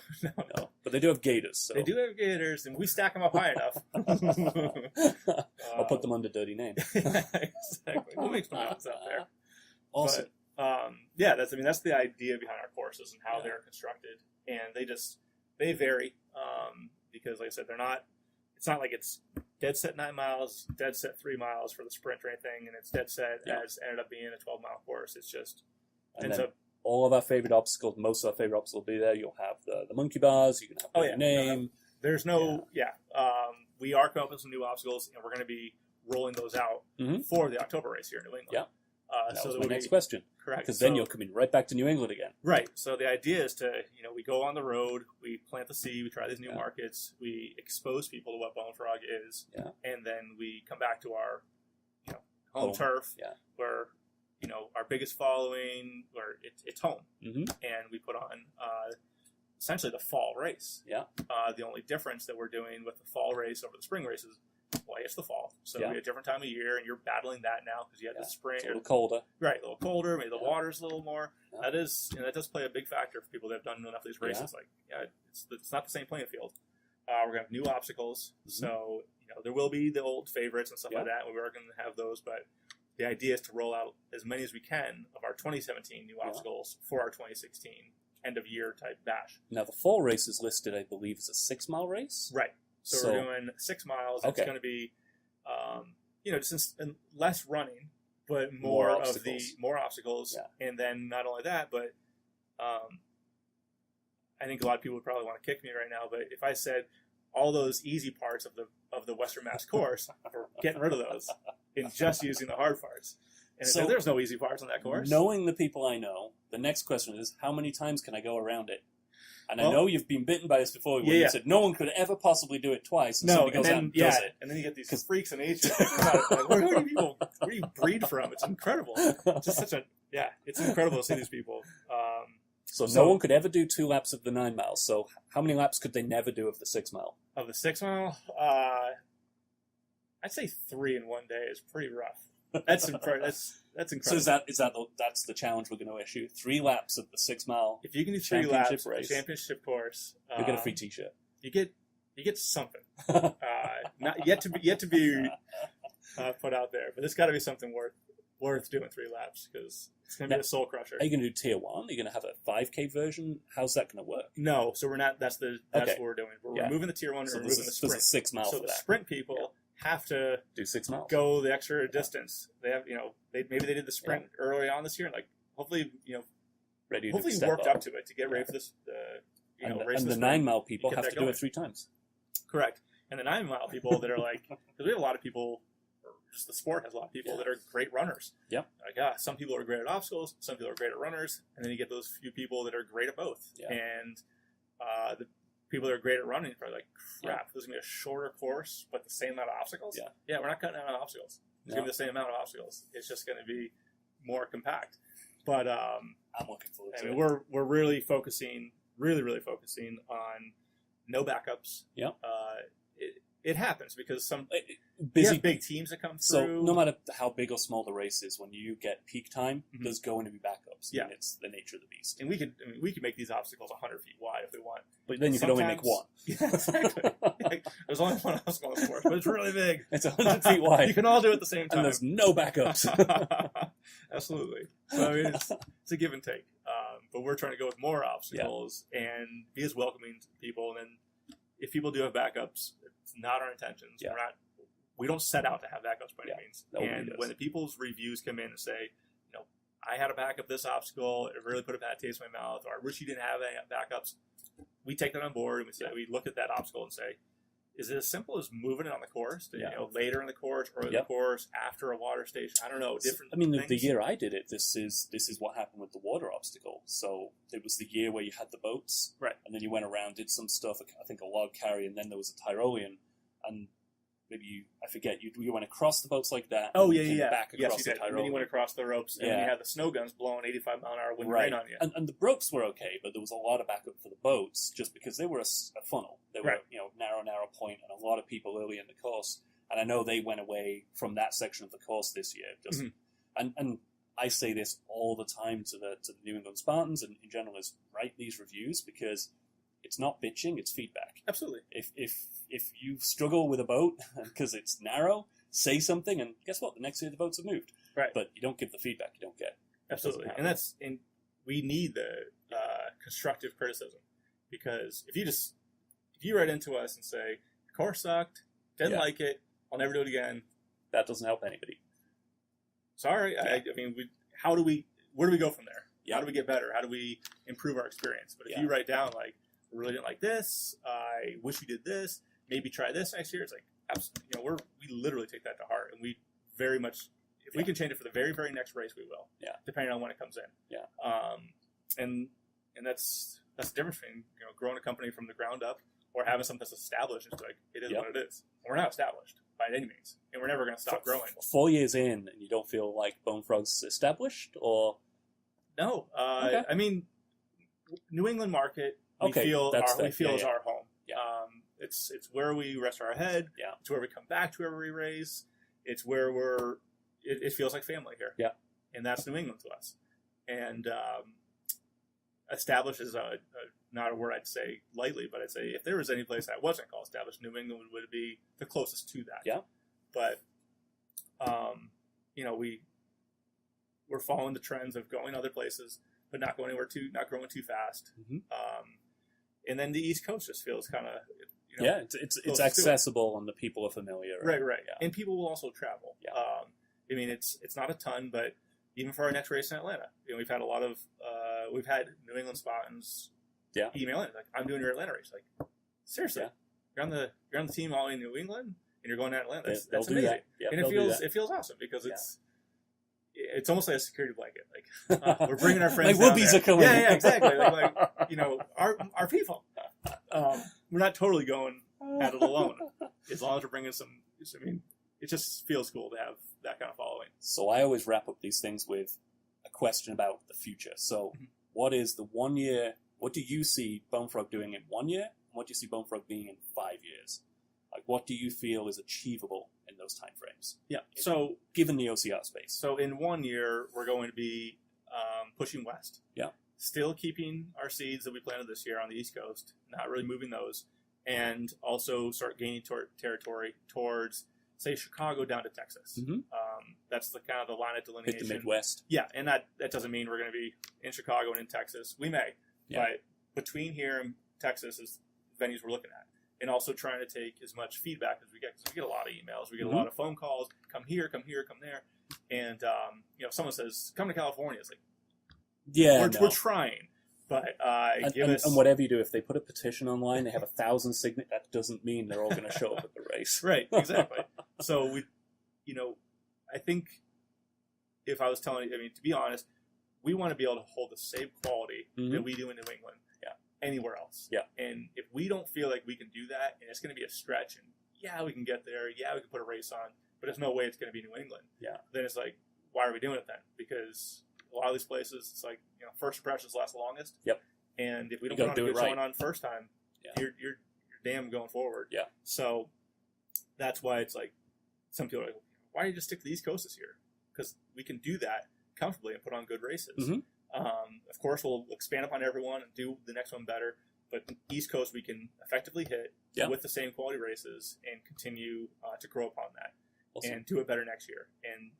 But they do have gators. So. They do have gators, and we stack them up high enough. I'll put them under dirty name. Exactly. We'll make some mountains out there. Awesome. But, that's the idea behind our courses and how they're constructed. And they vary because, like I said, it's not like it's dead set 9 miles, dead set 3 miles for the sprint or anything, and it's dead set as ended up being a 12-mile course. It's just ends up. All of our favorite obstacles, most of our favorite obstacles will be there. You'll have the monkey bars. You can have your name. There's no, we are coming up with some new obstacles, and we're going to be rolling those out for the October race here in New England. Yeah. That was my next question. Correct. Because then you're coming right back to New England again. Right. So the idea is to, we go on the road, we plant the seed, we try these new markets, we expose people to what Bone Frog is, and then we come back to our, home turf, where our biggest following, where it's home, and we put on essentially the fall race. Yeah. The only difference that we're doing with the fall race over the spring race is, it's the fall, so we have a different time of year, and you're battling that now because you had the spring. It's a little colder. Right, a little colder. Maybe the water's a little more. Yeah. That does play a big factor for people that have done enough of these races. It's not the same playing field. We're gonna have new obstacles, so there will be the old favorites and stuff like that. We're going to have those, but the idea is to roll out as many as we can of our 2017 new obstacles for our 2016 end of year type bash. Now the fall race is listed, I believe, as a 6-mile race. Right. So we're doing 6 miles. It's going to be, just less running, but more obstacles. Yeah. And then not only that, but I think a lot of people would probably want to kick me right now. But if I said all those easy parts of the Western Mass course, we're getting rid of those and just using the hard parts. And so there's no easy parts on that course. Knowing the people I know, the next question is, how many times can I go around it? And I know you've been bitten by this before when you said no one could ever possibly do it twice. And somebody goes out and does it. And then you get these freaks in nature. Where do you breed from? It's incredible. It's just it's incredible to see these people. So no one could ever do 2 laps of the 9 miles. So how many laps could they never do of the 6 mile? Of the 6 mile? I'd say 3 in one day is pretty rough. That's incredible. That's incredible. So that's the challenge we're going to issue? 3 laps of the 6 mile. If you can do 3 laps of the championship course, you get a free T-shirt. You get something. Not yet to be put out there, but it's got to be something worth doing 3 laps because it's going to be a soul crusher. Are you going to do tier 1? Are you going to have a 5K version? How's that going to work? No, so we're not. That's Okay. what we're doing. We're removing the tier 1 and So removing the sprint. There's a 6 mile So for the that. sprint people have to Do 6 miles. go the extra distance. They have, maybe they did the sprint early on this year, and like hopefully, Ready to hopefully step worked up to it to get ready for this. And race the this 9 sprint. mile people Get have that to do going. it 3 times. Correct. And the 9 mile people that are like, because we have a lot of people, or just the sport has a lot of people that are great runners. Yep. Like, some people are great at obstacles, some people are great at runners, and then you get those few people that are great at both. Yeah. And the people that are great at running are like, crap, this is going to be a shorter course, but the same amount of obstacles? Yeah. We're not cutting out on obstacles. It's No. going to be the same amount of obstacles. It's just going to be more compact. But I'm looking forward to I mean, it. we're really focusing, really focusing on no backups. Yep. It happens because some Busy big teams that come through. So no matter how big or small the race is, when you get peak time, Mhm. there's going to be backups. Yeah. And it's the nature of the beast. and we could make these obstacles 100 feet wide if we want. But then you can only make one. Yeah, exactly. Like, there's only one obstacle on the course, but it's really big. It's 100 feet wide. You can all do it at the same time. And there's no backups. Absolutely. So I mean, it's a give and take. But we're trying to go with more obstacles and be as welcoming to people. And then if people do have backups, it's not our intentions. Yeah. We don't set out to have backups by any means. Nobody And does. when the people's reviews come in and say, I had a backup this obstacle, it really put a bad taste in my mouth, or I wish you didn't have any backups, we take that on board and we say, we look at that obstacle and say, is it as simple as moving it on the course? Later in the course, early in the course, after a water station? I don't know. Different. I mean, things. the year I did it, this is what happened with the water obstacle. So it was the year where you had the boats, Right. and then you went around, did some stuff. I think a log carry, and then there was a Tyrolean, and maybe I forget you went across the boats like that. Oh, and yeah, you came yeah. Back Yes, across you the did. And then Tyrolean. you went across the ropes, and then you had the snow guns blowing 85 mile an hour wind rain on you. And the ropes were okay, but there was a lot of backup for the boats just because they were a funnel. They were narrow point, and a lot of people early in the course. And I know they went away from that section of the course this year. Just and I say this all the time to the New England Spartans and in general is write these reviews because it's not bitching, it's feedback. Absolutely. If you struggle with a boat because it's narrow, say something, and guess what? The next year the boats have moved. Right. But you don't give the feedback. You don't get. Absolutely. And we need the constructive criticism because if you write into us and say, the course sucked, didn't like it, I'll never do it again. That doesn't help anybody. Sorry. Yeah. I mean, where do we go from there? Yeah. How do we get better? How do we improve our experience? But if you write down like, I really didn't like this, I wish you did this, maybe try this next year, it's like, absolutely, we literally take that to heart, and we very much, if we can change it for the very, very next race, we will. Yeah. Depending on when it comes in. Yeah. And that's the difference between growing a company from the ground up or having something that's established. It's like it is what it is. We're not established by any means, and we're never going to stop growing. 4 years in, and you don't feel like Bone Frog's established, or no? Okay. I mean, New England market. We Okay, feel that's is our home. Yeah. It's where we rest our head. Yeah. It's where we come back to every race. It's where it feels like family here. Yeah. And that's New England to us. And established is not a word I'd say lightly, but I'd say if there was any place that wasn't called established, New England would be the closest to that. Yeah. But we're following the trends of going other places, but not growing too fast. Mm-hmm. And then the East Coast just feels kind of it's accessible and the people are familiar. Right. Yeah. And people will also travel. Yeah. I mean, it's not a ton, but even for our next race in Atlanta, we've had a lot of we've had New England Spahtens email in like, I'm doing your Atlanta race. Like, seriously, you're on the team all in New England and you're going to Atlanta. That's amazing. That. Yeah, and it feels awesome because it's almost like a security blanket. Like we're bringing our friends. Like whoopies are coming. Yeah, exactly. Like our people. We're not totally going at it alone. As long as we're bringing some. I mean, it just feels cool to have that kind of following. So I always wrap up these things with a question about the future. So, what is the 1 year? What do you see Bone Frog doing in 1 year? And what do you see Bone Frog being in 5 years? Like, what do you feel is achievable in those time frames? Yeah. So, given the OCR space. So, in 1 year, we're going to be pushing west. Yeah. Still keeping our seeds that we planted this year on the East Coast, not really moving those, and also start gaining territory towards say Chicago down to Texas. Mhm. That's the kind of the line of Hit delineation. the Midwest. Yeah, and that doesn't mean we're going to be in Chicago and in Texas. We may, Yeah. but between here and Texas is venues we're looking at, and also trying to take as much feedback as we get, because we get a lot of emails, we get Mhm. a lot of phone calls. Come here, come here, come there, and if someone says come to California, it's like Yeah, we're trying, but give us and whatever you do, if they put a petition online, they have 1,000 signatures. That doesn't mean they're all going to show up at the race. right, exactly. So I think if I was telling you, to be honest, we want to be able to hold the same quality Mhm. that we do in New England, anywhere else. Yeah. And if we don't feel like we can do that, and it's going to be a stretch, and we can get there, we can put a race on, but there's no way it's going to be New England. Yeah. Then it's like, why are we doing it then? Because a lot of these places, it's like, first impressions last the longest. Yep. And if we don't You put on gotta a do good it showing right. on first time, Yeah. you're damn going forward. Yeah. So that's why it's like, some people are like, why don't you just stick to the East Coast this year? Because we can do that comfortably and put on good races. Mhm. Of course, we'll expand upon everyone and do the next one better. But East Coast, we can effectively hit with the same quality races and continue to grow upon that Awesome. and do it better next year. And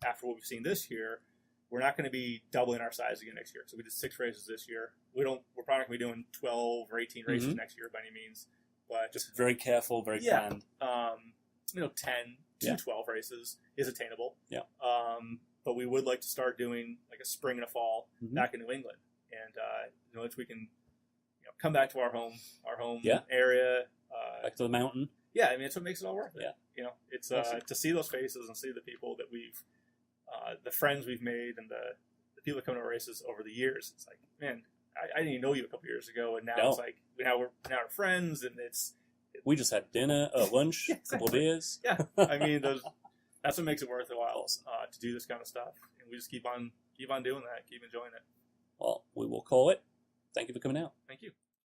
after what we've seen this year, we're not going to be doubling our size again next year. So we did 6 races this year. We're probably not going to be doing 12 or 18 races Mhm. next year by any means. But Just very careful, very planned. 10 to 12 races is attainable. Yeah. But we would like to start doing like a spring and a fall Mhm. back in New England, and if we can, come back to our home Yeah. area. Back to the mountain. It's what makes it all worth it. Yeah. It's Awesome. to see those faces and see the people that the friends we've made, and the people that come to our races over the years. It's like, man, I didn't even know you a couple years ago, and now No. it's like we're friends, and it's We just had lunch, Yeah, a couple of exactly. beers. yeah. That's what makes it worth a while to do this kind of stuff, and we just keep on doing that, keep enjoying it. Well, we will call it. Thank you for coming out. Thank you.